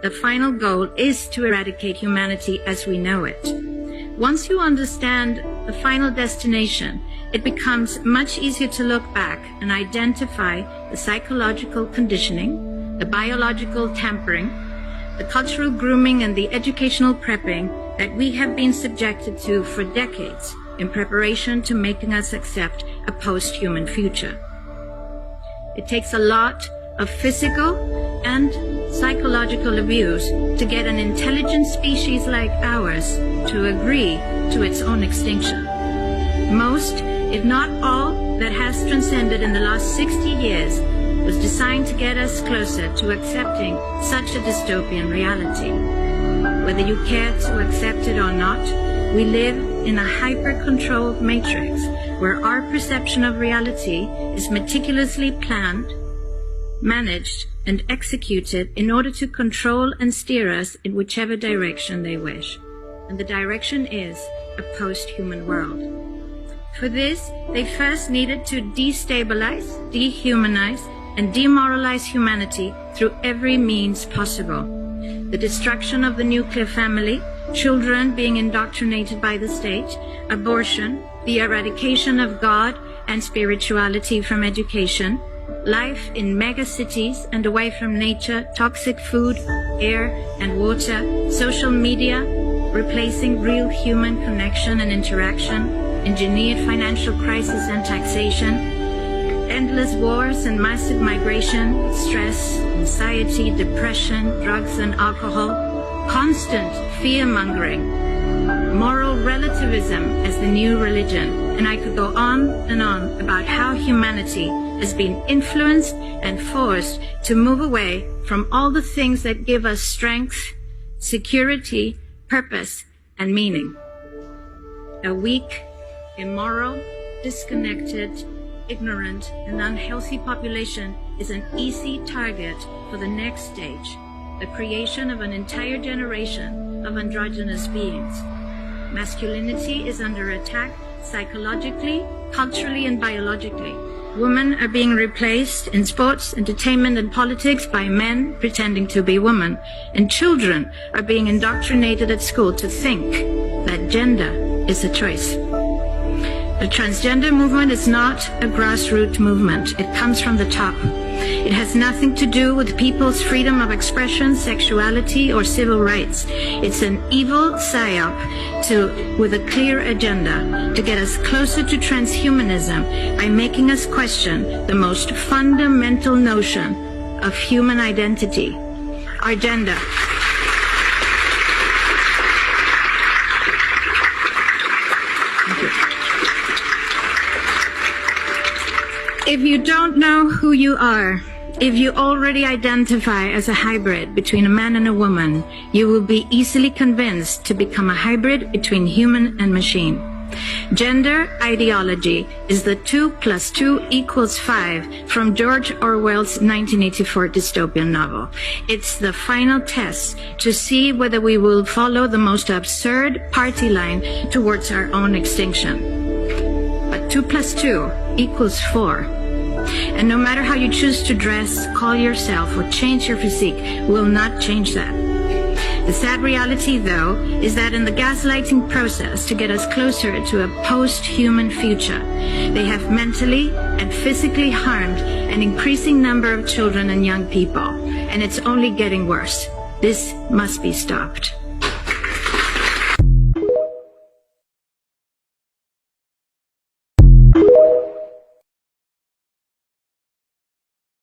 The final goal is to eradicate humanity as we know it. Once you understand the final destination, it becomes much easier to look back and identify the psychological conditioning, the biological tampering, the cultural grooming, and the educational prepping that we have been subjected to for decades in preparation to making us accept a post-human future. It takes a lot of physical and psychological abuse to get an intelligent species like ours to agree to its own extinction. Most, if not all, that has transcended in the last 60 years was designed to get us closer to accepting such a dystopian reality. Whether you care to accept it or not, we live in a hyper-controlled matrix where our perception of reality is meticulously planned, managed, and executed in order to control and steer us in whichever direction they wish. And the direction is a post-human world. For this, they first needed to destabilize, dehumanize, and demoralize humanity through every means possible. The destruction of the nuclear family, children being indoctrinated by the state, abortion, the eradication of God and spirituality from education, life in mega cities and away from nature, toxic food, air and water, social media, replacing real human connection and interaction, engineered financial crisis and taxation, endless wars and massive migration, stress, anxiety, depression, drugs and alcohol, constant fear-mongering, moral relativism as the new religion, and I could go on and on about how humanity has been influenced and forced to move away from all the things that give us strength, security, purpose, and meaning. A weak, immoral, disconnected, ignorant, and unhealthy population is an easy target for the next stage, the creation of an entire generation of androgynous beings. Masculinity is under attack psychologically, culturally, and biologically. Women are being replaced in sports, entertainment, and politics by men pretending to be women. And children are being indoctrinated at school to think that gender is a choice. The transgender movement is not a grassroots movement. It comes from the top. It has nothing to do with people's freedom of expression, sexuality, or civil rights. It's an evil psyop with a clear agenda to get us closer to transhumanism by making us question the most fundamental notion of human identity, our gender. If you don't know who you are, if you already identify as a hybrid between a man and a woman, you will be easily convinced to become a hybrid between human and machine. Gender ideology is the 2 + 2 = 5 from George Orwell's 1984 dystopian novel. It's the final test to see whether we will follow the most absurd party line towards our own extinction. But 2 + 2 = 4. And no matter how you choose to dress, call yourself, or change your physique, will not change that. The sad reality, though, is that in the gaslighting process to get us closer to a post-human future, they have mentally and physically harmed an increasing number of children and young people, and it's only getting worse. This must be stopped.